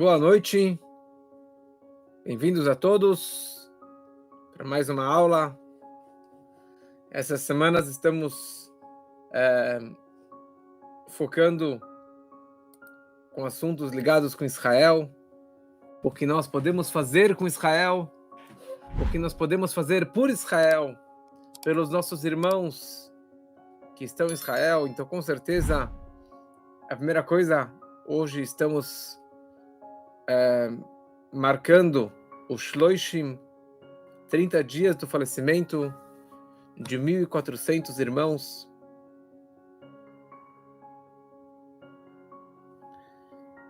Boa noite, bem-vindos a todos para mais uma aula. Essas semanas estamos focando com assuntos ligados com Israel, o que nós podemos fazer com Israel, o que nós podemos fazer por Israel, pelos nossos irmãos que estão em Israel. Então, com certeza, a primeira coisa, hoje estamos marcando o Shloshim, 30 dias do falecimento de 1.400 irmãos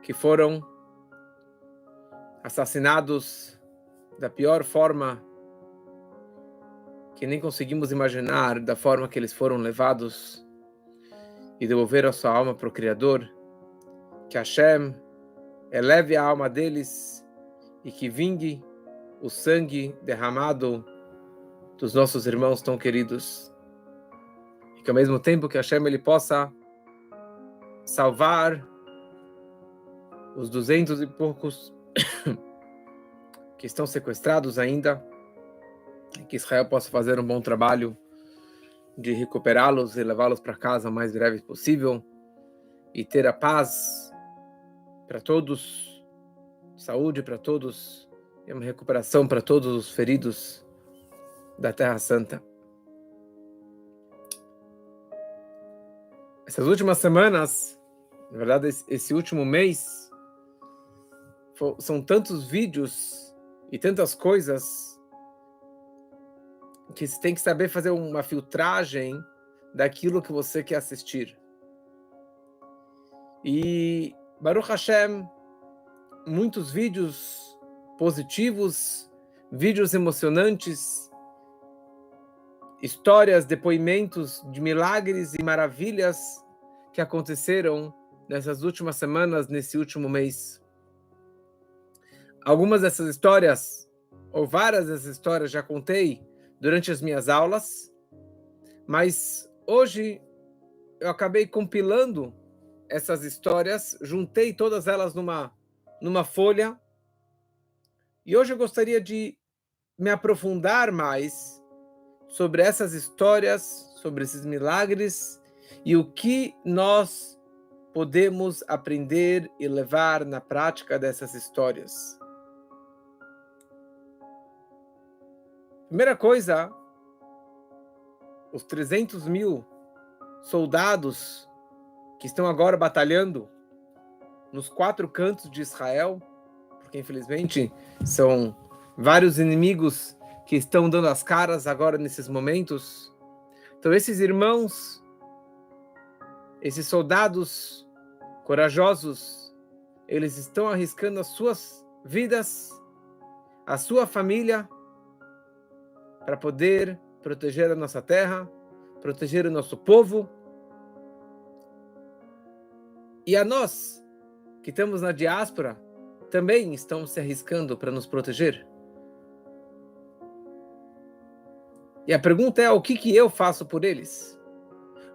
que foram assassinados da pior forma que nem conseguimos imaginar, da forma que eles foram levados, e devolver a sua alma para o Criador. Que Hashem eleve a alma deles e que vingue o sangue derramado dos nossos irmãos tão queridos. E que ao mesmo tempo que Hashem ele possa salvar os 200 e poucos que estão sequestrados ainda, e que Israel possa fazer um bom trabalho de recuperá-los e levá-los para casa o mais breve possível, e ter a paz para todos, saúde para todos, e uma recuperação para todos os feridos da Terra Santa. Essas últimas semanas, na verdade esse último mês, são tantos vídeos e tantas coisas que você tem que saber fazer uma filtragem daquilo que você quer assistir. E Baruch Hashem, muitos vídeos positivos, vídeos emocionantes, histórias, depoimentos de milagres e maravilhas que aconteceram nessas últimas semanas, nesse último mês. Algumas dessas histórias, ou várias dessas histórias, já contei durante as minhas aulas, mas hoje eu acabei compilando essas histórias, juntei todas elas numa folha, e hoje eu gostaria de me aprofundar mais sobre essas histórias, sobre esses milagres, e o que nós podemos aprender e levar na prática dessas histórias. Primeira coisa, os 300 mil soldados que estão agora batalhando nos 4 cantos de Israel, porque infelizmente são vários inimigos que estão dando as caras agora nesses momentos. Então esses irmãos, esses soldados corajosos, eles estão arriscando as suas vidas, a sua família, para poder proteger a nossa terra, proteger o nosso povo. E a nós, que estamos na diáspora, também estão se arriscando para nos proteger. E a pergunta é, o que eu faço por eles?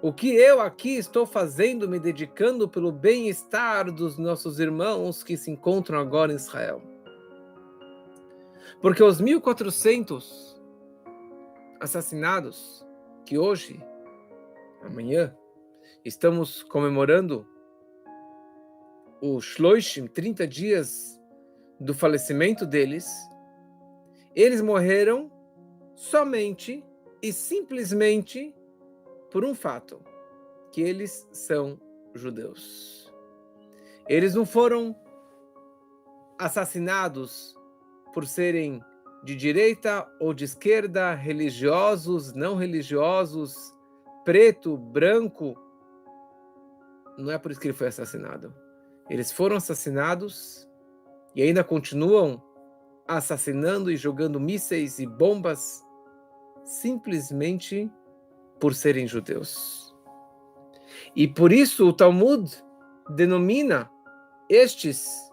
O que eu aqui estou fazendo, me dedicando pelo bem-estar dos nossos irmãos que se encontram agora em Israel? Porque os 1.400 assassinados que hoje, amanhã, estamos comemorando o Shloshim, 30 dias do falecimento deles, eles morreram somente e simplesmente por um fato, que eles são judeus. Eles não foram assassinados por serem de direita ou de esquerda, religiosos, não religiosos, preto, branco. Não é por isso que ele foi assassinado. Eles foram assassinados e ainda continuam assassinando e jogando mísseis e bombas simplesmente por serem judeus. E por isso o Talmud denomina estes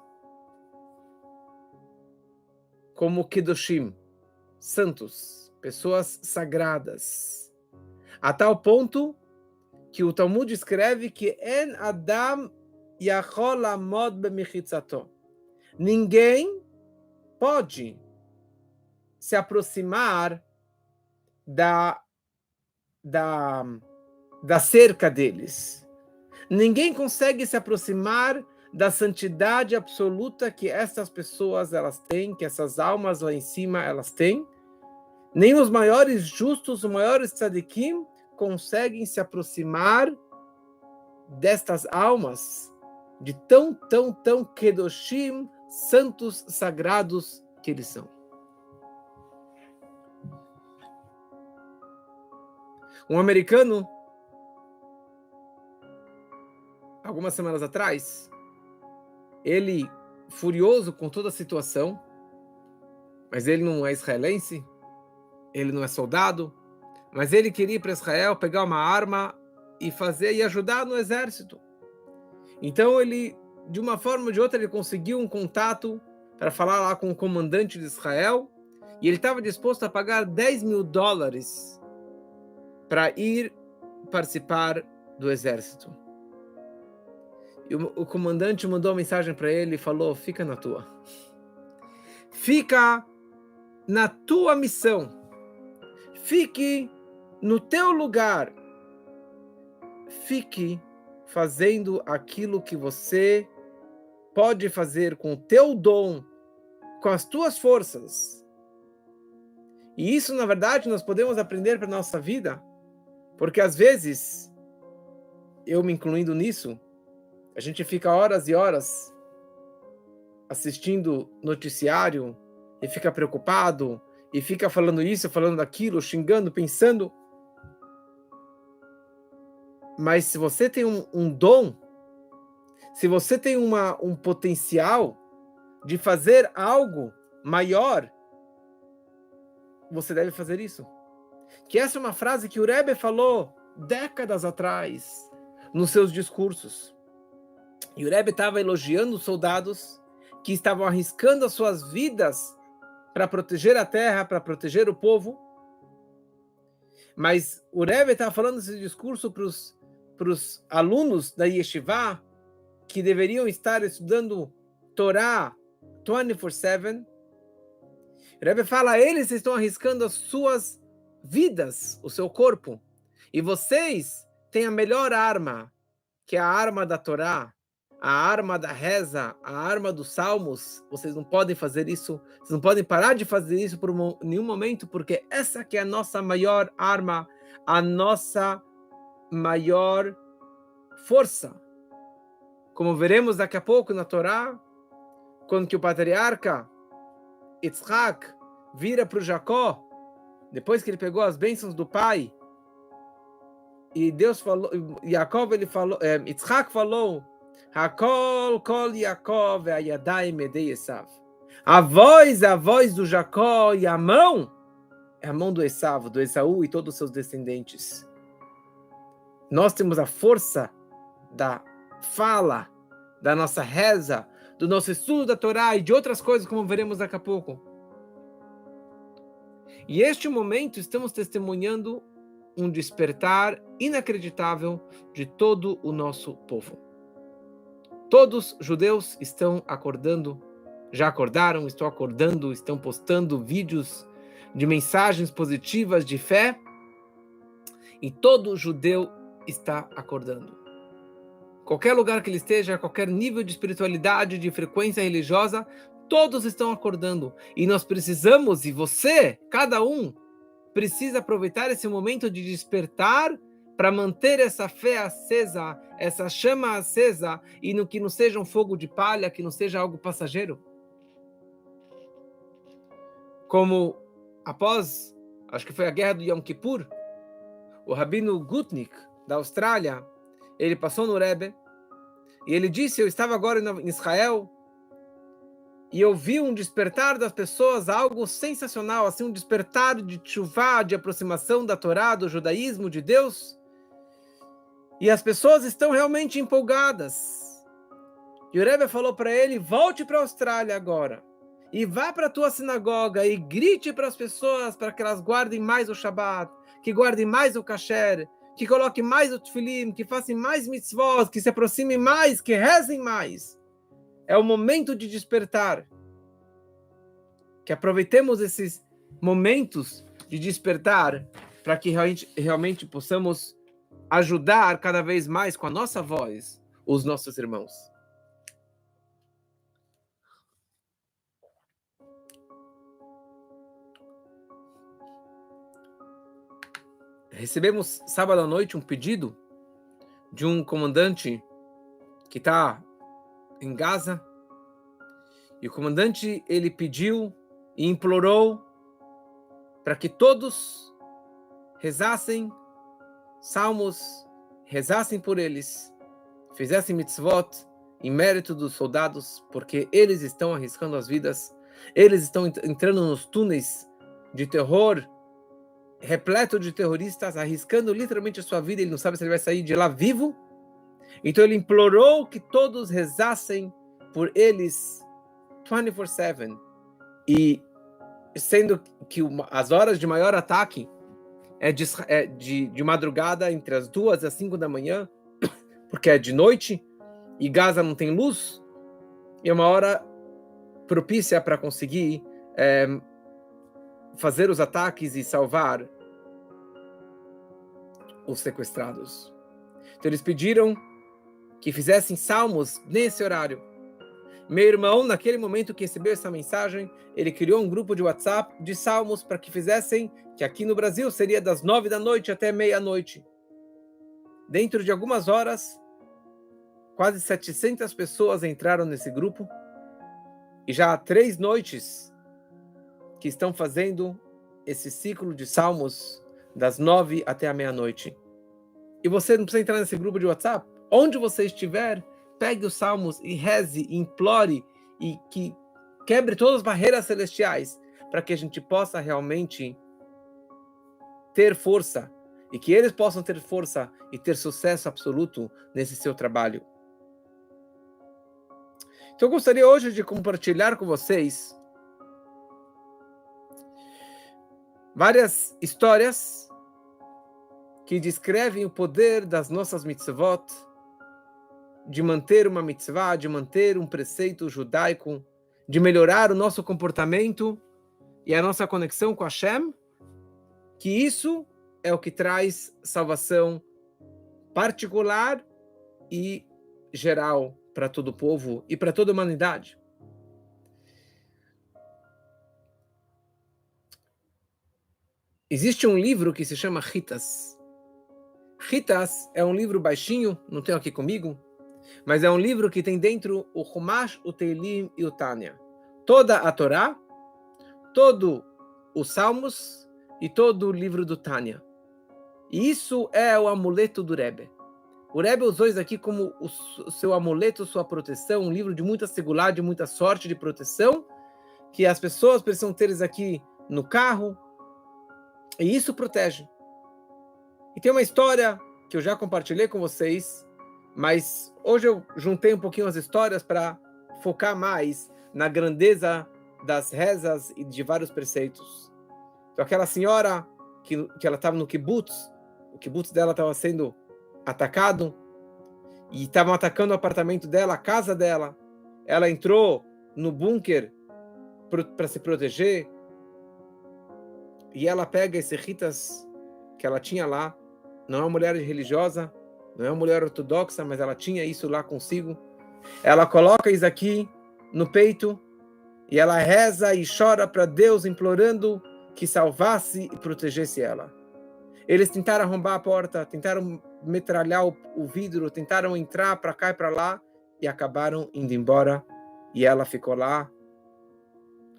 como Kedoshim, santos, pessoas sagradas, a tal ponto que o Talmud escreve que En Adam Yachol Amod B'Mechitzato, Ninguém pode se aproximar da cerca deles. Ninguém consegue se aproximar da santidade absoluta que essas pessoas elas têm, que essas almas lá em cima elas têm. Nem os maiores justos, os maiores tzadikim, conseguem se aproximar destas almas de tão kedoshim, santos, sagrados que eles são. Um americano, algumas semanas atrás, ele, furioso com toda a situação, mas ele não é israelense, ele não é soldado, mas ele queria ir para Israel, pegar uma arma e ajudar no exército. Então ele, de uma forma ou de outra, ele conseguiu um contato para falar lá com o comandante de Israel, e ele estava disposto a pagar $10 mil para ir participar do exército. E o comandante mandou uma mensagem para ele e falou: fica na tua. Fica na tua missão. Fique no teu lugar. Fique fazendo aquilo que você pode fazer com o teu dom, com as tuas forças. E isso, na verdade, nós podemos aprender para a nossa vida, porque às vezes, eu me incluindo nisso, a gente fica horas e horas assistindo noticiário e fica preocupado e fica falando isso, falando aquilo, xingando, pensando. Mas se você tem um dom, se você tem um potencial de fazer algo maior, você deve fazer isso. Que essa é uma frase que o Rebbe falou décadas atrás nos seus discursos. E o Rebbe estava elogiando os soldados que estavam arriscando as suas vidas para proteger a terra, para proteger o povo. Mas o Rebbe estava falando esse discurso para os alunos da Yeshiva, que deveriam estar estudando Torá 24/7. O Rebbe fala: eles estão arriscando as suas vidas, o seu corpo. E vocês têm a melhor arma, que é a arma da Torá, a arma da reza, a arma dos salmos. Vocês não podem fazer isso, vocês não podem parar de fazer isso por nenhum momento, porque essa que é a nossa maior arma, a nossa maior força. Como veremos daqui a pouco na Torá, quando que o patriarca Yitzhak vira para o Jacó, depois que ele pegou as bênçãos do pai, e Deus falou, Yitzhak falou, Hakol kol Yaakov ve'ayadayim edei Esav. A voz do Jacó e a mão é a mão do Esaú, do Esaú e todos os seus descendentes. Nós temos a força da fala, da nossa reza, do nosso estudo da Torá e de outras coisas, como veremos daqui a pouco. E este momento estamos testemunhando um despertar inacreditável de todo o nosso povo. Todos os judeus estão acordando, já acordaram, estão acordando, estão postando vídeos de mensagens positivas de fé, e todo judeu está acordando. Qualquer lugar que ele esteja, qualquer nível de espiritualidade, de frequência religiosa, todos estão acordando. E nós precisamos, e você, cada um, precisa aproveitar esse momento de despertar para manter essa fé acesa, essa chama acesa, e no que não seja um fogo de palha, que não seja algo passageiro. Como após, acho que foi a guerra do Yom Kippur, o Rabino Gutnick, da Austrália, ele passou no Rebbe, e ele disse: eu estava agora em Israel, e eu vi um despertar das pessoas, algo sensacional, assim, um despertar de tshuvá, de aproximação da Torá, do judaísmo, de Deus, e as pessoas estão realmente empolgadas. E o Rebbe falou para ele: volte para a Austrália agora, e vá para a tua sinagoga, e grite para as pessoas, para que elas guardem mais o Shabat, que guardem mais o kasher, que coloquem mais o tefilim, que façam mais mitzvot, que se aproximem mais, que rezem mais. É o momento de despertar. Que aproveitemos esses momentos de despertar para que realmente possamos ajudar cada vez mais com a nossa voz os nossos irmãos. Recebemos sábado à noite um pedido de um comandante que está em Gaza. E o comandante, ele pediu e implorou para que todos rezassem salmos, rezassem por eles, fizessem mitzvot em mérito dos soldados, porque eles estão arriscando as vidas, eles estão entrando nos túneis de terror, repleto de terroristas, arriscando literalmente a sua vida, ele não sabe se ele vai sair de lá vivo. Então ele implorou que todos rezassem por eles 24/7, e sendo que as horas de maior ataque é de madrugada, entre as 2 e as 5 da manhã, porque é de noite, e Gaza não tem luz, e é uma hora propícia para conseguir fazer os ataques e salvar os sequestrados. Então eles pediram que fizessem salmos nesse horário. Meu irmão, naquele momento que recebeu essa mensagem, ele criou um grupo de WhatsApp de salmos para que fizessem, que aqui no Brasil seria das 9 da noite até meia-noite. Dentro de algumas horas, quase 700 pessoas entraram nesse grupo, e já há 3 noites que estão fazendo esse ciclo de salmos das 9 até a meia-noite. E você não precisa entrar nesse grupo de WhatsApp? Onde você estiver, pegue os salmos e reze, implore, e que quebre todas as barreiras celestiais, para que a gente possa realmente ter força, e que eles possam ter força e ter sucesso absoluto nesse seu trabalho. Então eu gostaria hoje de compartilhar com vocês várias histórias que descrevem o poder das nossas mitzvot, de manter uma mitzvah, de manter um preceito judaico, de melhorar o nosso comportamento e a nossa conexão com Hashem, que isso é o que traz salvação particular e geral para todo o povo e para toda a humanidade. Existe um livro que se chama Ritas. Ritas é um livro baixinho, não tenho aqui comigo, mas é um livro que tem dentro o Humash, o Teilim e o Tânia. Toda a Torá, todo os Salmos e todo o livro do Tânia. E isso é o amuleto do Rebbe. O Rebbe usou isso aqui como o seu amuleto, sua proteção, um livro de muita segurança, de muita sorte, de proteção, que as pessoas precisam ter isso aqui no carro, e isso protege. E tem uma história que eu já compartilhei com vocês, mas hoje eu juntei um pouquinho as histórias para focar mais na grandeza das rezas e de vários preceitos. Então aquela senhora que ela estava no kibbutz, o kibbutz dela estava sendo atacado, e estavam atacando o apartamento dela, a casa dela. Ela entrou no bunker para se proteger, e ela pega esse ritas que ela tinha lá. Não é uma mulher religiosa, não é uma mulher ortodoxa, mas ela tinha isso lá consigo. Ela coloca isso aqui no peito e ela reza e chora para Deus, implorando que salvasse e protegesse ela. Eles tentaram arrombar a porta, tentaram metralhar o vidro, tentaram entrar para cá e para lá e acabaram indo embora. E ela ficou lá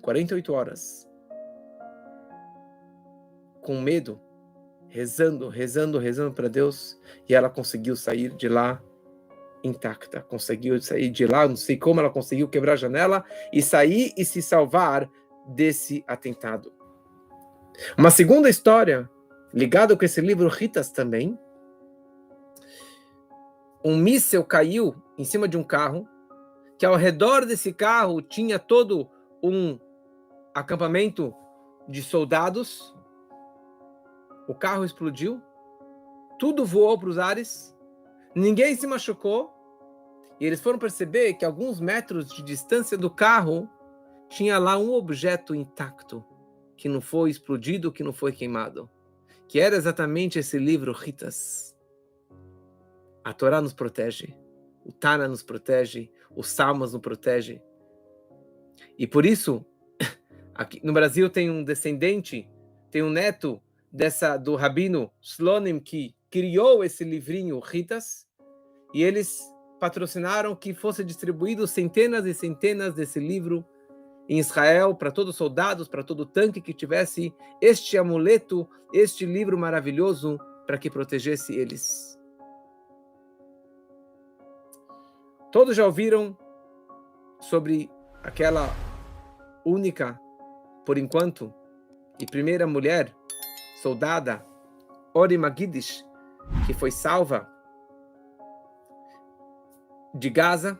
48 horas com medo, rezando para Deus, e ela conseguiu sair de lá intacta, conseguiu sair de lá, não sei como ela conseguiu quebrar a janela e sair e se salvar desse atentado. Uma segunda história, ligada com esse livro Ritas também, um míssil caiu em cima de um carro, que ao redor desse carro tinha todo um acampamento de soldados. O carro explodiu, tudo voou para os ares, ninguém se machucou, E eles foram perceber que a alguns metros de distância do carro tinha lá um objeto intacto, que não foi explodido, que não foi queimado, que era exatamente esse livro Ritas. A Torá nos protege, o Tana nos protege, os Salmos nos protege. E por isso, aqui no Brasil tem um descendente, tem um neto do rabino Shlonim, que criou esse livrinho Ritas, e eles patrocinaram que fosse distribuído centenas e centenas desse livro em Israel, para todos os soldados, para todo tanque que tivesse este amuleto, este livro maravilhoso, para que protegesse eles. Todos já ouviram sobre aquela única, por enquanto, e primeira mulher, soldada, Ori Magidish, que foi salva de Gaza.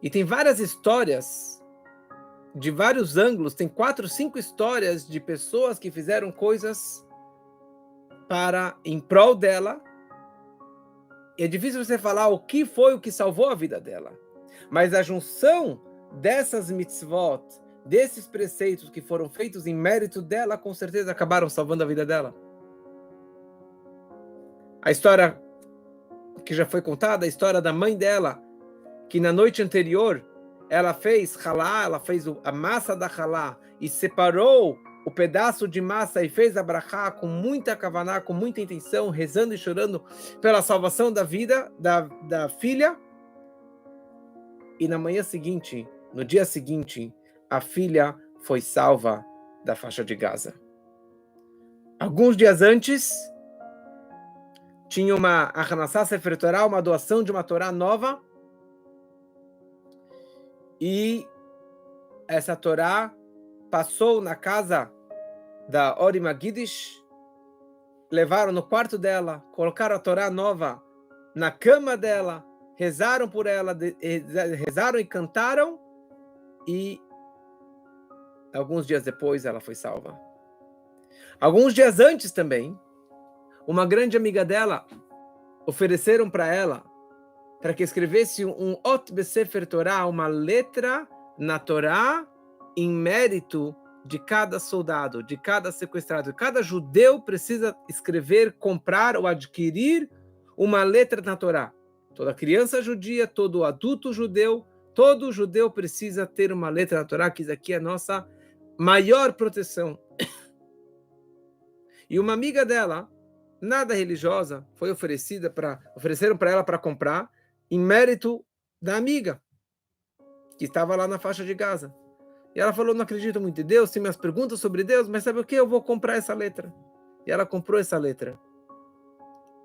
E tem várias histórias, de vários ângulos, tem 4, 5 histórias de pessoas que fizeram coisas em prol dela. E é difícil você falar o que foi o que salvou a vida dela. Mas a junção dessas mitzvot, desses preceitos que foram feitos em mérito dela, com certeza acabaram salvando a vida dela. A história que já foi contada, a história da mãe dela, que na noite anterior ela fez halá, ela fez a massa da halá e separou o pedaço de massa e fez a brachá com muita kavaná, com muita intenção, rezando e chorando pela salvação da vida da filha. E na manhã seguinte, no dia seguinte, a filha foi salva da faixa de Gaza. Alguns dias antes, tinha uma Hanassá Sefer Torah, uma doação de uma Torá nova, e essa Torá passou na casa da Ori Magidish, levaram no quarto dela, colocaram a Torá nova na cama dela, rezaram por ela, rezaram e cantaram, e alguns dias depois ela foi salva. Alguns dias antes também, uma grande amiga dela ofereceram para ela para que escrevesse um Ot Besefer Torah, uma letra na Torá, em mérito de cada soldado, de cada sequestrado. Cada judeu precisa escrever, comprar ou adquirir uma letra na Torá. Toda criança judia, todo adulto judeu, todo judeu precisa ter uma letra na Torá, que isso aqui é a nossa maior proteção. E uma amiga dela, nada religiosa, foi ofereceram para ela para comprar, em mérito da amiga, que estava lá na faixa de Gaza. E ela falou, não acredito muito em Deus, tem minhas perguntas sobre Deus, mas sabe o que? Eu vou comprar essa letra. E ela comprou essa letra.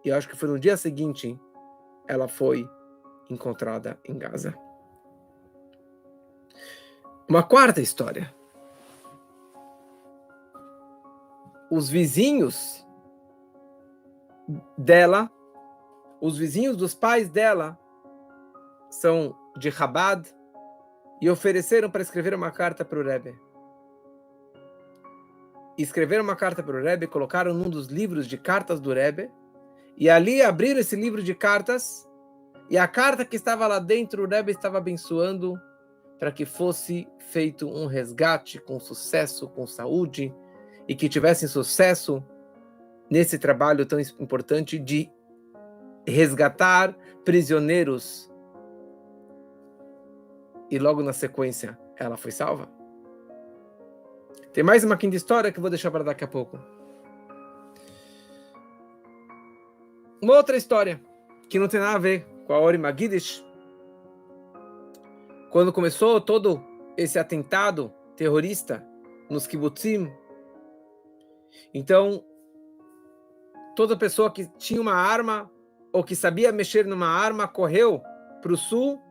E eu acho que foi no dia seguinte, ela foi encontrada em Gaza. Uma quarta história. Os vizinhos dela, os vizinhos dos pais dela, são de Chabad, e ofereceram para escrever uma carta para o Rebbe. Escreveram uma carta para o Rebbe, colocaram num dos livros de cartas do Rebbe, e ali abriram esse livro de cartas, e a carta que estava lá dentro, o Rebbe estava abençoando para que fosse feito um resgate com sucesso, com saúde, e que tivessem sucesso nesse trabalho tão importante de resgatar prisioneiros. E logo na sequência, ela foi salva. Tem mais uma quinta história que eu vou deixar para daqui a pouco. Uma outra história, que não tem nada a ver com a Ori Magidish. Quando começou todo esse atentado terrorista nos kibbutzim, então, toda pessoa que tinha uma arma, ou que sabia mexer numa arma, correu para o sul,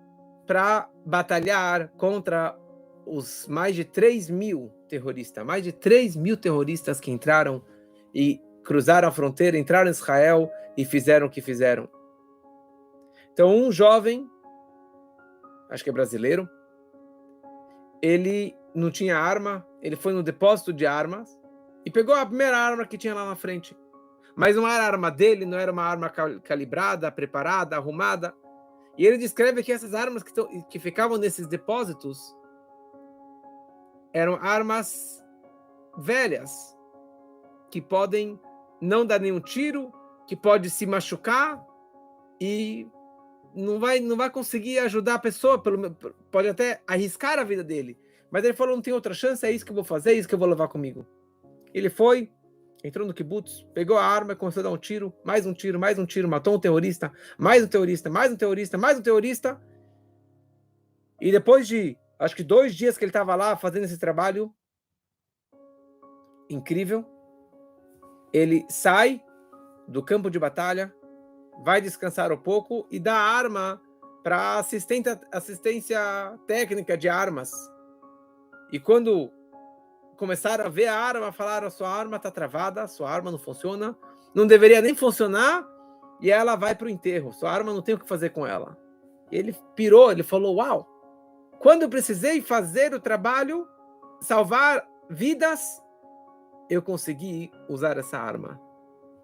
para batalhar contra os mais de 3.000 terroristas. Mais de 3.000 terroristas que entraram e cruzaram a fronteira, entraram em Israel e fizeram o que fizeram. Então, um jovem, acho que é brasileiro, ele não tinha arma, ele foi no depósito de armas e pegou a primeira arma que tinha lá na frente. Mas não era a arma dele, não era uma arma calibrada, preparada, arrumada. E ele descreve que essas armas que ficavam nesses depósitos eram armas velhas, que podem não dar nenhum tiro, que pode se machucar e não vai conseguir ajudar a pessoa, pode até arriscar a vida dele. Mas ele falou, não tem outra chance, é isso que eu vou fazer, é isso que eu vou levar comigo. Ele foi, entrou no kibbutz, pegou a arma, começou a dar um tiro, mais um tiro, mais um tiro, matou um terrorista, mais um terrorista, mais um terrorista, mais um terrorista. E depois de, acho que 2 dias que ele estava lá fazendo esse trabalho incrível, ele sai do campo de batalha, vai descansar um pouco e dá a arma para assistência técnica de armas. E quando começaram a ver a arma, falaram, sua arma está travada, sua arma não funciona, não deveria nem funcionar, e ela vai para o enterro, sua arma não tem o que fazer com ela. Ele pirou, ele falou, uau, quando eu precisei fazer o trabalho, salvar vidas, eu consegui usar essa arma.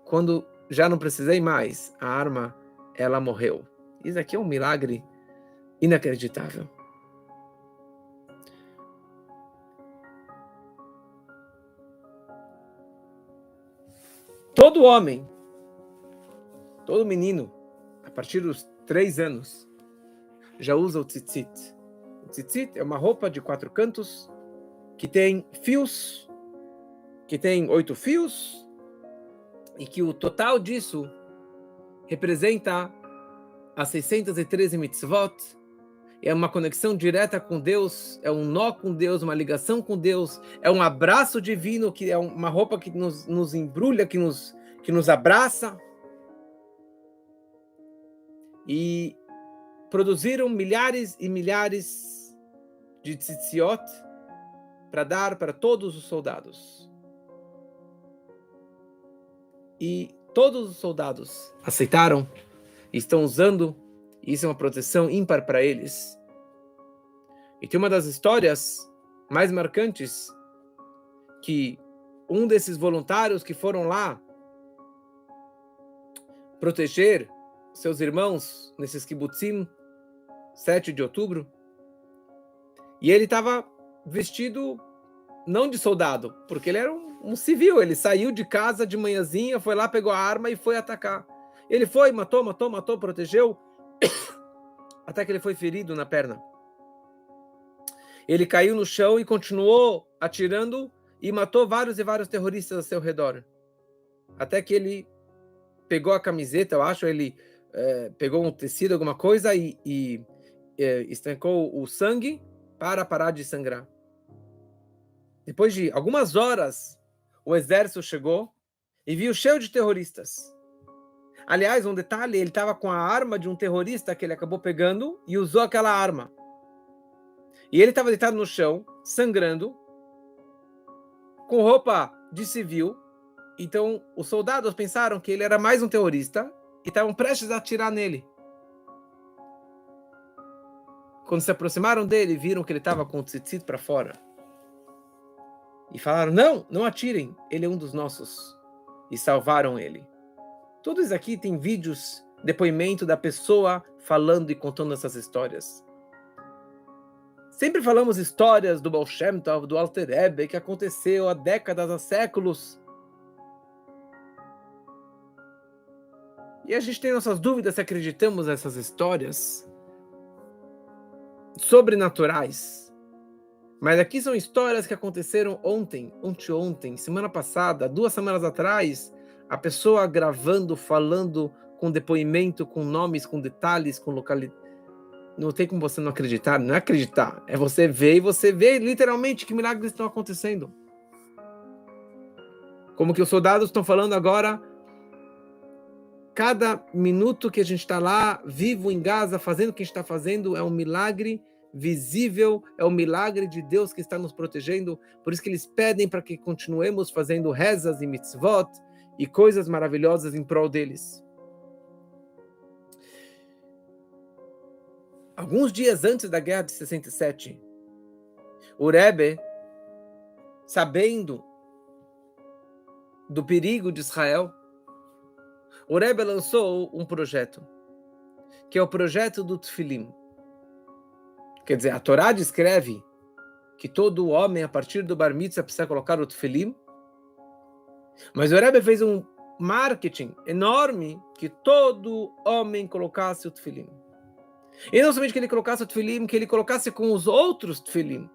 Quando já não precisei mais, a arma, ela morreu. Isso aqui é um milagre inacreditável. Todo homem, todo menino, a partir dos 3 anos, já usa o tzitzit. O tzitzit é uma roupa de 4 cantos, que tem fios, que tem 8 fios, e que o total disso representa as 613 mitzvot, é uma conexão direta com Deus, é um nó com Deus, uma ligação com Deus, é um abraço divino, que é uma roupa que nos embrulha, que nos abraça. E produziram milhares e milhares de tzitziot para dar para todos os soldados. E todos os soldados aceitaram, estão usando, e isso é uma proteção ímpar para eles. E tem uma das histórias mais marcantes, que um desses voluntários que foram lá proteger seus irmãos nesses kibbutzim, 7 de outubro, e ele estava vestido não de soldado, porque ele era um civil, ele saiu de casa de manhãzinha, foi lá, pegou a arma e foi atacar. Ele foi, matou, protegeu, até que ele foi ferido na perna. Ele caiu no chão e continuou atirando e matou vários e vários terroristas ao seu redor. Até que ele pegou a camiseta, eu acho, ele pegou um tecido, alguma coisa, e estancou o sangue para parar de sangrar. Depois de algumas horas, o exército chegou e viu cheio de terroristas. Aliás, um detalhe, ele estava com a arma de um terrorista que ele acabou pegando e usou aquela arma. E ele estava deitado no chão, sangrando, com roupa de civil. Então, os soldados pensaram que ele era mais um terrorista e estavam prestes a atirar nele. Quando se aproximaram dele, viram que ele estava com o tzitzit para fora. E falaram, não atirem, ele é um dos nossos. E salvaram ele. Tudo isso aqui tem vídeos, depoimento da pessoa falando e contando essas histórias. Sempre falamos histórias do Baal Shem Tov, do Alter Rebbe, que aconteceu há décadas, há séculos. E a gente tem nossas dúvidas se acreditamos nessas histórias sobrenaturais. Mas aqui são histórias que aconteceram ontem, anteontem, semana passada, 2 semanas atrás. A pessoa gravando, falando, com depoimento, com nomes, com detalhes, com localidade. Não tem como você não acreditar, não é acreditar. É você ver e você vê literalmente que milagres estão acontecendo. Como que os soldados estão falando agora, cada minuto que a gente está lá, vivo em Gaza, fazendo o que a gente está fazendo, é um milagre visível, é um milagre de Deus que está nos protegendo. Por isso que eles pedem para que continuemos fazendo rezas e mitzvot e coisas maravilhosas em prol deles. Alguns dias antes da guerra de 67, o Rebbe, sabendo do perigo de Israel, o Rebbe lançou um projeto. que é o projeto do Tefilim. Quer dizer, a Torá descreve que todo homem, a partir do Bar Mitzvah, precisa colocar o Tefilim, mas o Rebbe fez um marketing enorme que todo homem colocasse o Tefilim. E não somente que ele colocasse o Tefilim, que ele colocasse com os outros Tefilim.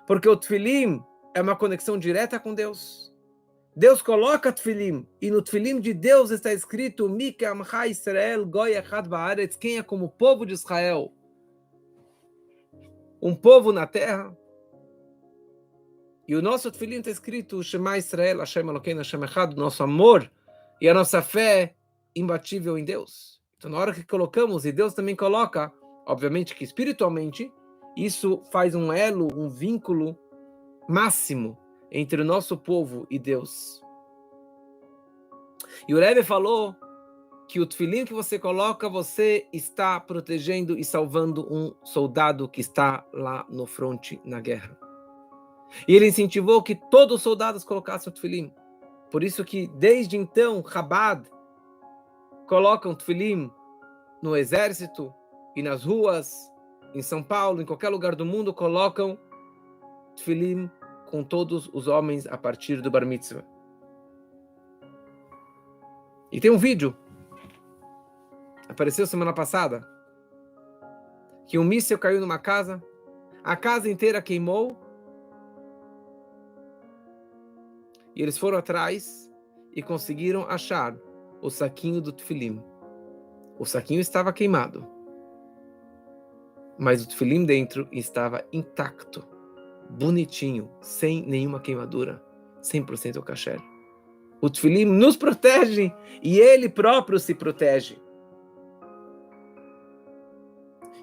Porque o Tefilim é uma conexão direta com Deus. Deus coloca Tefilim, e no Tefilim de Deus está escrito Mika Amcha Israel Goy Echad Ba'aretz, quem é como o povo de Israel, um povo na terra. E o nosso Tefilim está escrito Shema Israel, Hashem Elokeinu Hashem Echad, nosso amor e a nossa fé imbatível em Deus. Então, na hora que colocamos, e Deus também coloca, obviamente que espiritualmente, isso faz um elo, um vínculo máximo entre o nosso povo e Deus. E o Rebbe falou que o tefilim que você coloca, você está protegendo e salvando um soldado que está lá no fronte na guerra. E ele incentivou que todos os soldados colocassem o tefilim. Por isso que desde então, Chabad colocam tefilim no exército e nas ruas, em São Paulo, em qualquer lugar do mundo, colocam tefilim com todos os homens a partir do Bar Mitzvah. E tem um vídeo, apareceu semana passada, que um míssil caiu numa casa, a casa inteira queimou, e eles foram atrás e conseguiram achar o saquinho do tefilim. O saquinho estava queimado, mas o tefilim dentro estava intacto, bonitinho, sem nenhuma queimadura, 100% kasher. O tefilim nos protege e ele próprio se protege.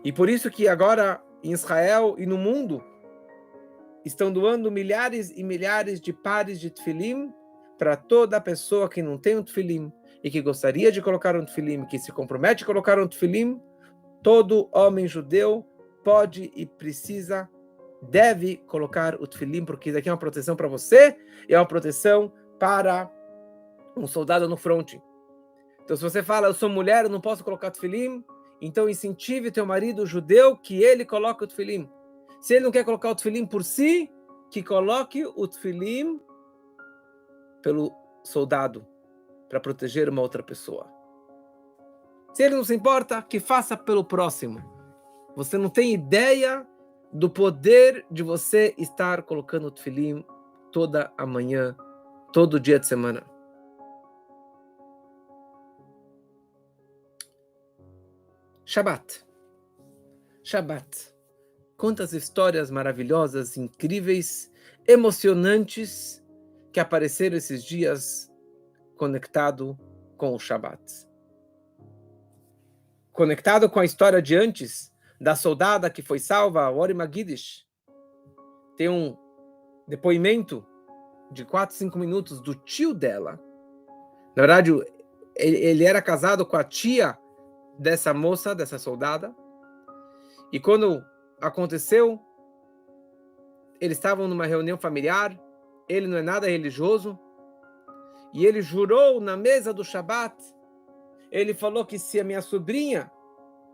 E por isso que agora em Israel e no mundo estão doando milhares e milhares de pares de tefilim para toda pessoa que não tem um tefilim e que gostaria de colocar um tefilim, que se compromete a colocar um tefilim. Todo homem judeu pode e precisa, deve colocar o tefilim, porque isso aqui é uma proteção para você e é uma proteção para um soldado no fronte. Então, se você fala, eu sou mulher, eu não posso colocar tefilim, então incentive teu marido judeu que ele coloque o tefilim. Se ele não quer colocar o tefilim por si, que coloque o tefilim pelo soldado, para proteger uma outra pessoa. Se ele não se importa, que faça pelo próximo. Você não tem ideia do poder de você estar colocando o tefilim toda a manhã, todo dia de semana. Shabbat. Quantas histórias maravilhosas, incríveis, emocionantes que apareceram esses dias conectado com o Shabbat. Conectado com a história de antes, da soldada que foi salva, a Ori Magidish. Tem um depoimento de 4, 5 minutos do tio dela. Na verdade, ele era casado com a tia dessa moça, dessa soldada. E quando aconteceu, eles estavam numa reunião familiar, ele não é nada religioso, e ele jurou na mesa do Shabat, ele falou que se a minha sobrinha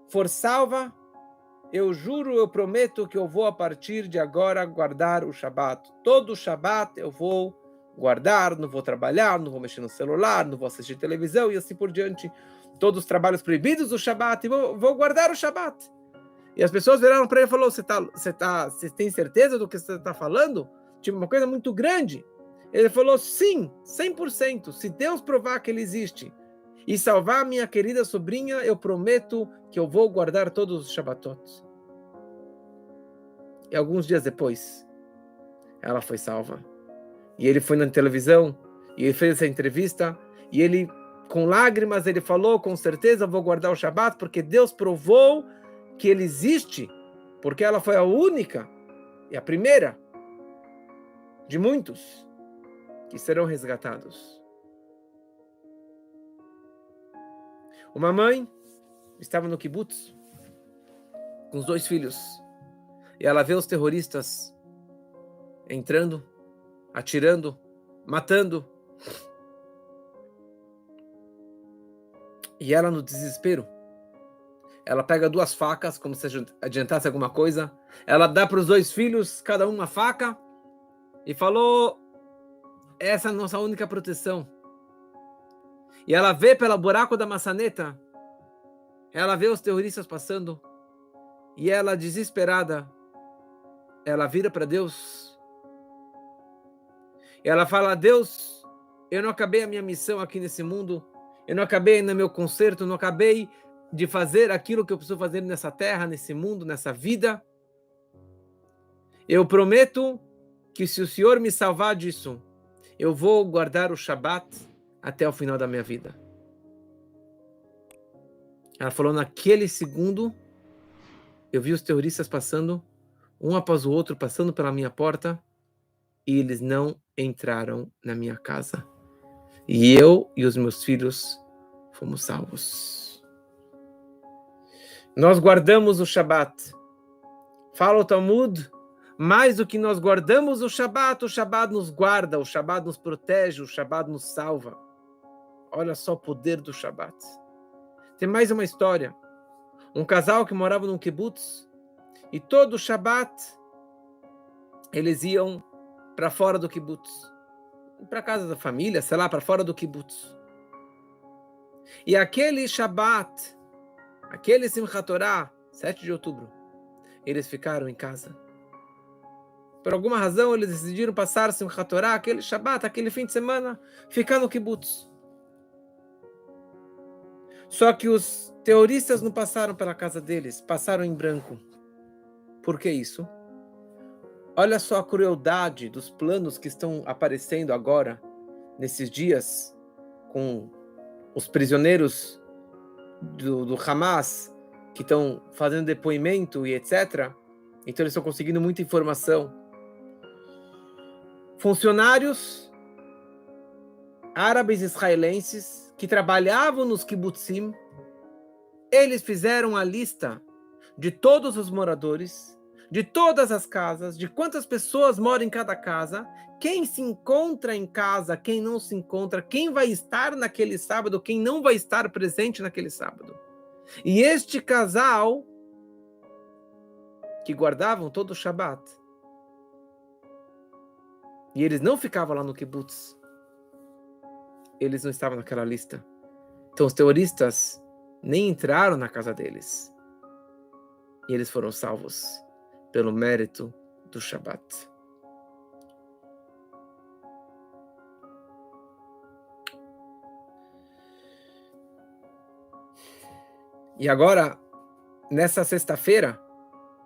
for salva, eu juro, eu prometo que eu vou a partir de agora guardar o Shabat. Todo o Shabat eu vou guardar, não vou trabalhar, não vou mexer no celular, não vou assistir televisão e assim por diante. Todos os trabalhos proibidos do Shabat, e vou guardar o Shabat. E as pessoas viraram para ele e falaram, você tem certeza do que você está falando? Tipo, uma coisa muito grande. Ele falou, sim, 100%. Se Deus provar que ele existe e salvar a minha querida sobrinha, eu prometo que eu vou guardar todos os Shabbatot. E alguns dias depois, ela foi salva. E ele foi na televisão, e ele fez essa entrevista, e ele, com lágrimas, ele falou, com certeza eu vou guardar o Shabbat, porque Deus provou que ele existe, porque ela foi a única e a primeira de muitos que serão resgatados. Uma mãe estava no kibbutz com os 2 filhos e ela vê os terroristas entrando, atirando, matando. E ela, no desespero, ela pega 2 facas, como se adiantasse alguma coisa, ela dá para os 2 filhos, cada um uma faca, e falou, essa é a nossa única proteção. E ela vê pelo buraco da maçaneta, ela vê os terroristas passando, e ela, desesperada, ela vira para Deus, e ela fala, Deus, eu não acabei a minha missão aqui nesse mundo, eu não acabei no meu concerto, não acabei de fazer aquilo que eu preciso fazer nessa terra, nesse mundo, nessa vida. Eu prometo que se o Senhor me salvar disso, eu vou guardar o Shabat até o final da minha vida. Ela falou, naquele segundo, eu vi os terroristas passando, um após o outro, passando pela minha porta, e eles não entraram na minha casa. E eu e os meus filhos fomos salvos. Nós guardamos o Shabat. Fala o Talmud, mais do que nós guardamos o Shabat nos guarda, o Shabat nos protege, o Shabat nos salva. Olha só o poder do Shabat. Tem mais uma história. Um casal que morava num kibbutz, e todo Shabat eles iam para fora do kibbutz, para casa da família, sei lá, para fora do kibbutz. E aquele Shabat, aquele Simchat Torah, 7 de outubro, eles ficaram em casa. Por alguma razão, eles decidiram passar Simchat Torah, aquele Shabat, aquele fim de semana, ficar no kibbutz. Só que os terroristas não passaram pela casa deles, passaram em branco. Por que isso? Olha só a crueldade dos planos que estão aparecendo agora, nesses dias, com os prisioneiros do Hamas, que estão fazendo depoimento e etc. Então eles estão conseguindo muita informação. Funcionários árabes israelenses que trabalhavam nos kibbutzim, eles fizeram a lista de todos os moradores, de todas as casas, de quantas pessoas moram em cada casa, quem se encontra em casa, quem não se encontra, quem vai estar naquele sábado, quem não vai estar presente naquele sábado. E este casal, que guardavam todo o Shabat, e eles não ficavam lá no kibbutz, eles não estavam naquela lista. Então os terroristas nem entraram na casa deles. E eles foram salvos pelo mérito do Shabat. E agora, nessa sexta-feira,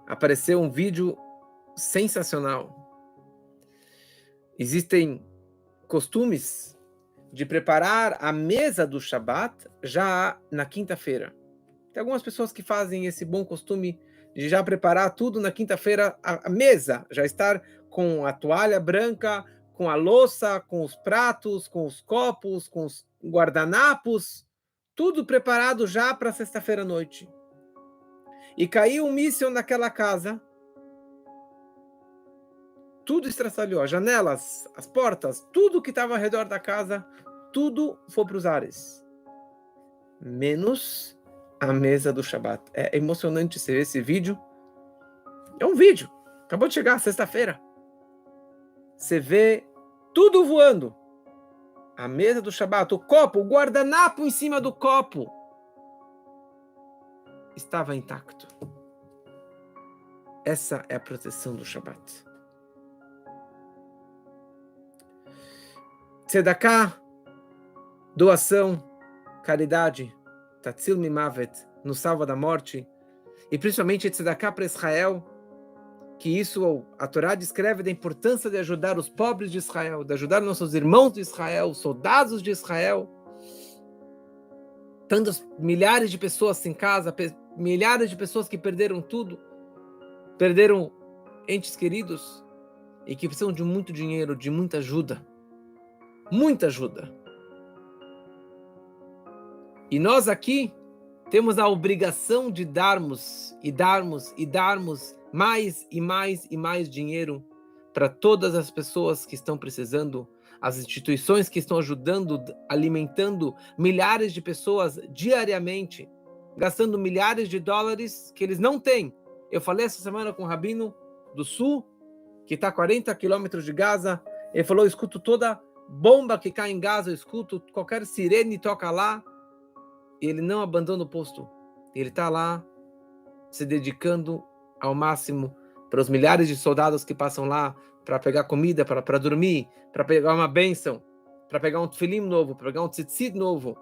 apareceu um vídeo sensacional. Existem costumes de preparar a mesa do Shabat já na quinta-feira. Tem algumas pessoas que fazem esse bom costume de já preparar tudo na quinta-feira, a mesa, já estar com a toalha branca, com a louça, com os pratos, com os copos, com os guardanapos, tudo preparado já para sexta-feira à noite. E caiu um míssil naquela casa, tudo estraçalhou, as janelas, as portas, tudo que estava ao redor da casa, tudo foi para os ares. Menos a mesa do Shabat. É emocionante você ver esse vídeo. É um vídeo, acabou de chegar, sexta-feira. Você vê tudo voando. A mesa do Shabat, o copo, o guardanapo em cima do copo estava intacto. Essa é a proteção do Shabat. Tzedakah, doação, caridade, Tatzil Mimavet, nos salva da morte, e principalmente Tzedakah para Israel, que isso a Torá descreve da importância de ajudar os pobres de Israel, de ajudar nossos irmãos de Israel, os soldados de Israel, tantas milhares de pessoas sem casa, milhares de pessoas que perderam tudo, perderam entes queridos e que precisam de muito dinheiro, de muita ajuda. Muita ajuda. E nós aqui temos a obrigação de darmos mais e mais e mais dinheiro para todas as pessoas que estão precisando, as instituições que estão ajudando, alimentando milhares de pessoas diariamente. gastando milhares de dólares que eles não têm. Eu falei essa semana com um rabino do sul, que está a 40 quilômetros de Gaza. Ele falou, eu escuto toda bomba que cai em Gaza, eu escuto qualquer sirene toca lá. E ele não abandona o posto. Ele está lá se dedicando ao máximo para os milhares de soldados que passam lá para pegar comida, para dormir, para pegar uma bênção, para pegar um tefilim novo, para pegar um tzitzit novo,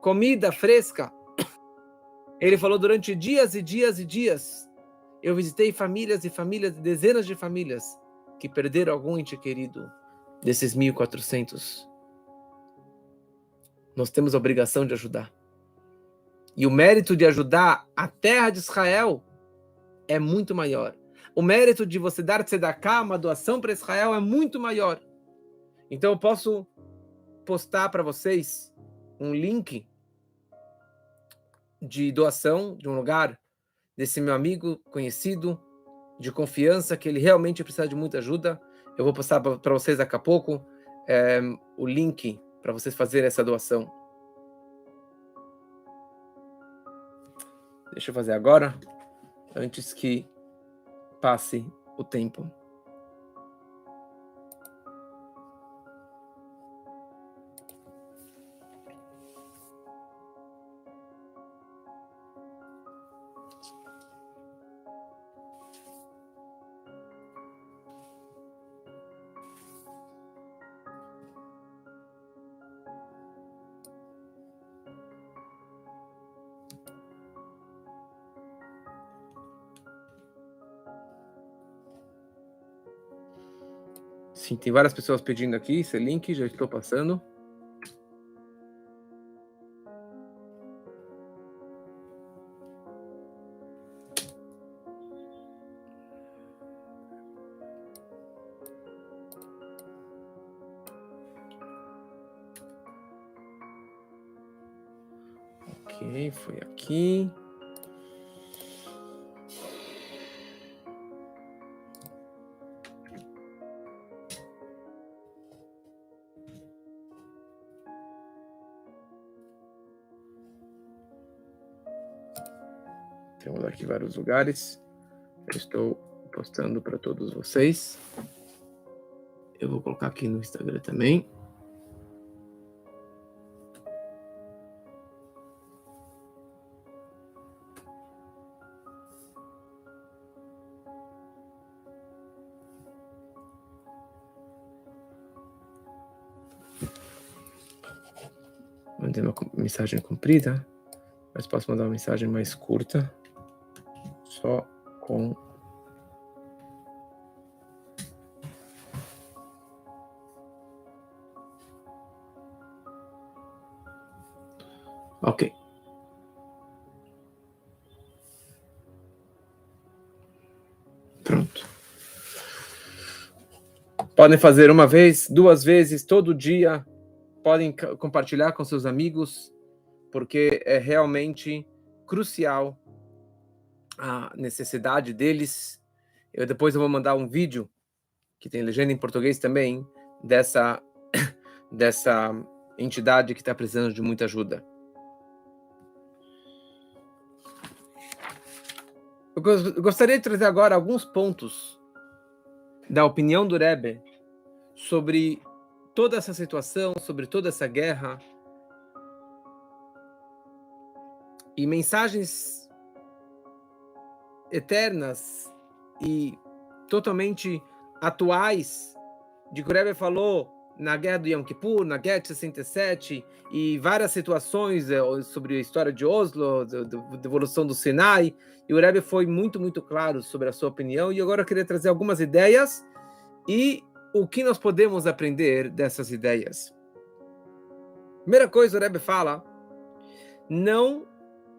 comida fresca. Ele falou durante dias e dias e dias, eu visitei famílias e famílias, dezenas de famílias que perderam algum ente querido desses 1.400. Nós temos a obrigação de ajudar. E o mérito de ajudar a terra de Israel é muito maior. O mérito de você dar tzedakah, uma doação para Israel, é muito maior. Então eu posso postar para vocês um link de doação de um lugar desse meu amigo conhecido, de confiança, que ele realmente precisa de muita ajuda. Eu vou postar para vocês daqui a pouco o link para vocês fazerem essa doação. Deixa eu fazer agora, antes que passe o tempo. Sim, tem várias pessoas pedindo aqui esse link, já estou passando. Ok, foi aqui. Temos aqui vários lugares. Eu estou postando para todos vocês. Eu vou colocar aqui no Instagram também. Mandei uma mensagem comprida, mas posso mandar uma mensagem mais curta, só com ok. Pronto. Podem fazer uma vez, 2 vezes, todo dia. Podem compartilhar com seus amigos, porque é realmente crucial a necessidade deles. Depois eu vou mandar um vídeo, que tem legenda em português também, dessa entidade que está precisando de muita ajuda. Eu gostaria de trazer agora alguns pontos da opinião do Rebbe sobre toda essa situação, sobre toda essa guerra, e mensagens eternas e totalmente atuais de que o Rebbe falou na guerra do Yom Kippur, na guerra de 67, e várias situações sobre a história de Oslo, da devolução do Sinai, e o Rebbe foi muito, muito claro sobre a sua opinião, e agora eu queria trazer algumas ideias e o que nós podemos aprender dessas ideias. Primeira coisa, o Rebbe fala, não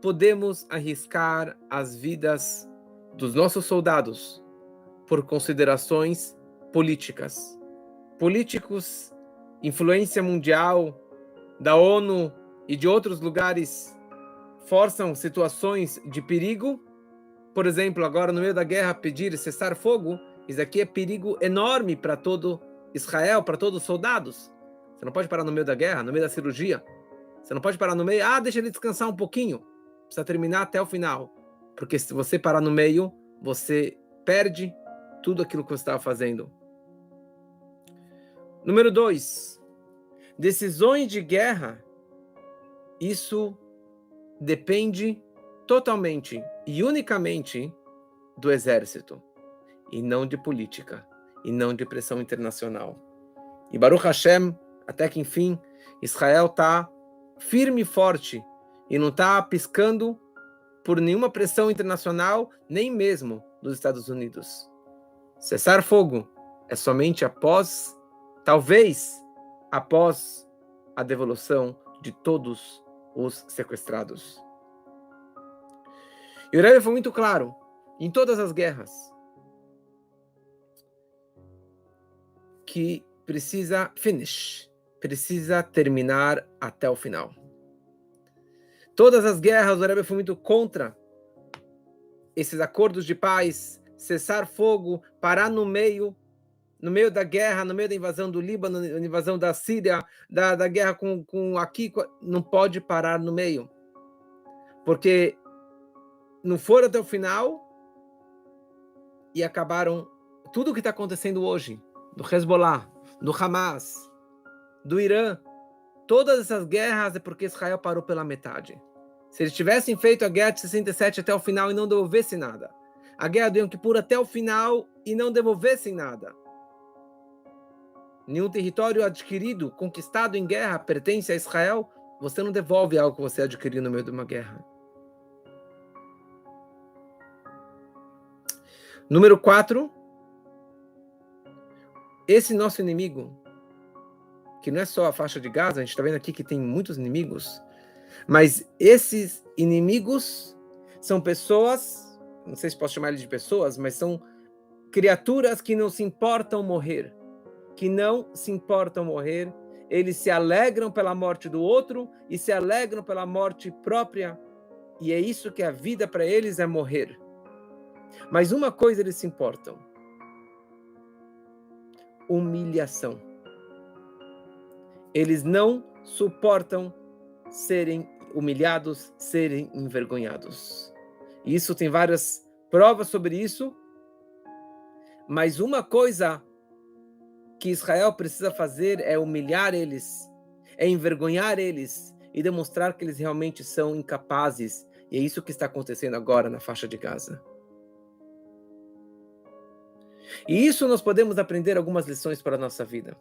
podemos arriscar as vidas dos nossos soldados por considerações políticas. Políticos, influência mundial da ONU e de outros lugares forçam situações de perigo. Por exemplo, agora no meio da guerra pedir cessar fogo, isso aqui é perigo enorme para todo Israel, para todos os soldados. Você não pode parar no meio da guerra, no meio da cirurgia. Você não pode parar no meio, deixa ele descansar um pouquinho. precisa terminar até o final. Porque se você parar no meio, você perde tudo aquilo que você estava fazendo. Número 2. Decisões de guerra, isso depende totalmente e unicamente do exército, e não de política, e não de pressão internacional. E Baruch Hashem, até que enfim, Israel está firme e forte, e não está piscando por nenhuma pressão internacional, nem mesmo dos Estados Unidos. Cessar fogo é somente após, talvez, após a devolução de todos os sequestrados. E o Rebbe foi muito claro, em todas as guerras, que precisa terminar até o final. Todas as guerras, o Rebbe foi muito contra esses acordos de paz, cessar fogo, parar no meio da guerra, no meio da invasão do Líbano, da invasão da Síria, da guerra com aqui, não pode parar no meio. Porque não foram até o final e acabaram tudo o que está acontecendo hoje, do Hezbollah, do Hamas, do Irã, todas essas guerras é porque Israel parou pela metade. Se eles tivessem feito a guerra de 67 até o final e não devolvessem nada, a guerra do Yom Kippur até o final e não devolvessem nada, nenhum território adquirido, conquistado em guerra, pertence a Israel, você não devolve algo que você adquiriu no meio de uma guerra. Número 4, esse nosso inimigo, que não é só a faixa de Gaza, a gente está vendo aqui que tem muitos inimigos, mas esses inimigos são pessoas, não sei se posso chamar eles de pessoas, mas são criaturas que não se importam morrer, eles se alegram pela morte do outro e se alegram pela morte própria, e é isso que a vida para eles é morrer. Mas uma coisa eles se importam: humilhação. Eles não suportam serem humilhados, serem envergonhados. E isso tem várias provas sobre isso, mas uma coisa que Israel precisa fazer é humilhar eles, é envergonhar eles e demonstrar que eles realmente são incapazes. E é isso que está acontecendo agora na faixa de Gaza. E isso nós podemos aprender algumas lições para a nossa vida.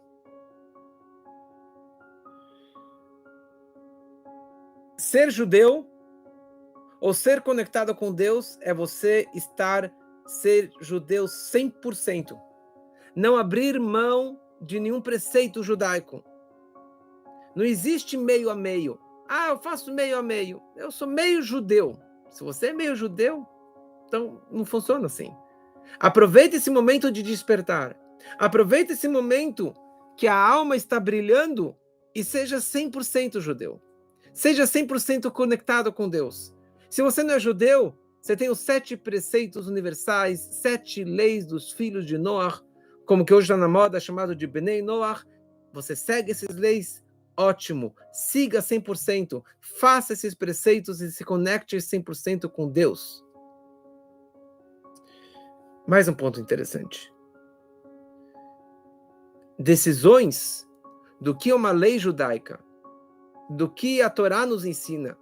Ser judeu ou ser conectado com Deus é você ser judeu 100%. Não abrir mão de nenhum preceito judaico. Não existe meio a meio. Ah, eu faço meio a meio. Eu sou meio judeu. Se você é meio judeu, então não funciona assim. Aproveite esse momento de despertar. Aproveite esse momento que a alma está brilhando e seja 100% judeu. Seja 100% conectado com Deus. Se você não é judeu, você tem os 7 preceitos universais, 7 leis dos filhos de Noah, como que hoje está na moda, chamado de Bnei Noah. Você segue essas leis, ótimo. Siga 100%, faça esses preceitos e se conecte 100% com Deus. Mais um ponto interessante. Decisões do que é uma lei judaica, do que a Torá nos ensina,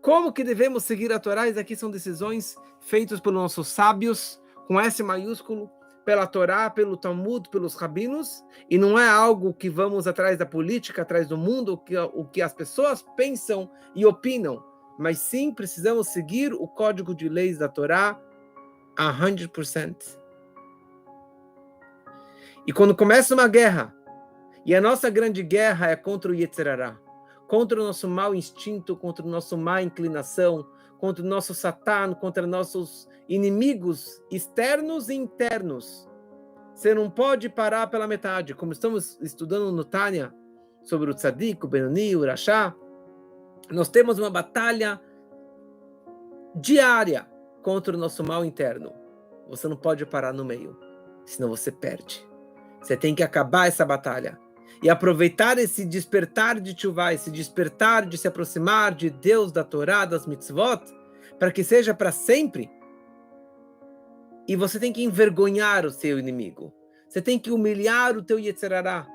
como que devemos seguir a Torá, isso aqui são decisões feitas pelos nossos sábios, com S maiúsculo, pela Torá, pelo Talmud, pelos rabinos, e não é algo que vamos atrás da política, atrás do mundo, o que as pessoas pensam e opinam, mas sim precisamos seguir o código de leis da Torá 100%. E quando começa uma guerra, e a nossa grande guerra é contra o Yetzer Hará, contra o nosso mau instinto, contra a nossa má inclinação, contra o nosso Satã, contra nossos inimigos externos e internos. Você não pode parar pela metade, como estamos estudando no Tânia, sobre o Tzadik, o Benoni, o Rashá. Nós temos uma batalha diária contra o nosso mal interno. Você não pode parar no meio, senão você perde. Você tem que acabar essa batalha. e aproveitar esse despertar de Teshuvá, esse despertar de se aproximar de Deus, da Torá, das mitzvot, para que seja para sempre. E você tem que envergonhar o seu inimigo. Você tem que humilhar o teu Yetzer Hará.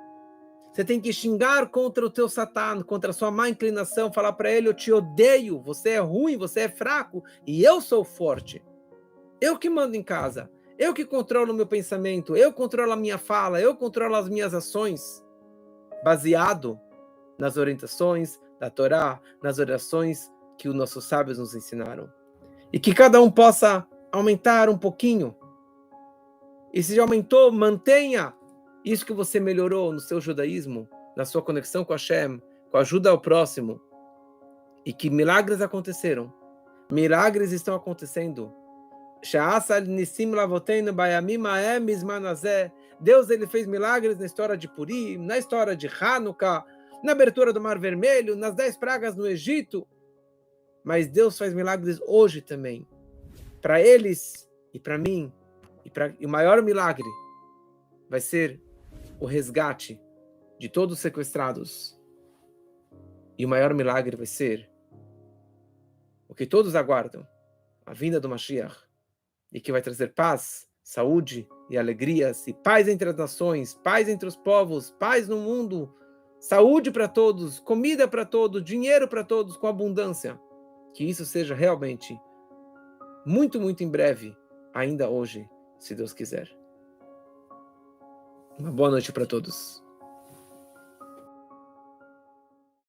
Você tem que xingar contra o teu Satã, contra a sua má inclinação, falar para ele: eu te odeio, você é ruim, você é fraco, e eu sou forte. Eu que mando em casa, eu que controlo o meu pensamento, eu controlo a minha fala, eu controlo as minhas ações, baseado nas orientações da Torá, nas orações que os nossos sábios nos ensinaram. E que cada um possa aumentar um pouquinho. E se já aumentou, mantenha isso que você melhorou no seu judaísmo, na sua conexão com Hashem, com a ajuda ao próximo. E que milagres aconteceram. Milagres estão acontecendo. Deus ele fez milagres na história de Purim, na história de Hanukkah, na abertura do Mar Vermelho, nas 10 pragas no Egito. Mas Deus faz milagres hoje também. Para eles e para mim. E o maior milagre vai ser o resgate de todos os sequestrados. E o maior milagre vai ser o que todos aguardam, a vinda do Mashiach, e que vai trazer paz, saúde e alegrias, e paz entre as nações, paz entre os povos, paz no mundo, saúde para todos, comida para todos, dinheiro para todos, com abundância. Que isso seja realmente muito, muito em breve, ainda hoje, se Deus quiser. Uma boa noite para todos.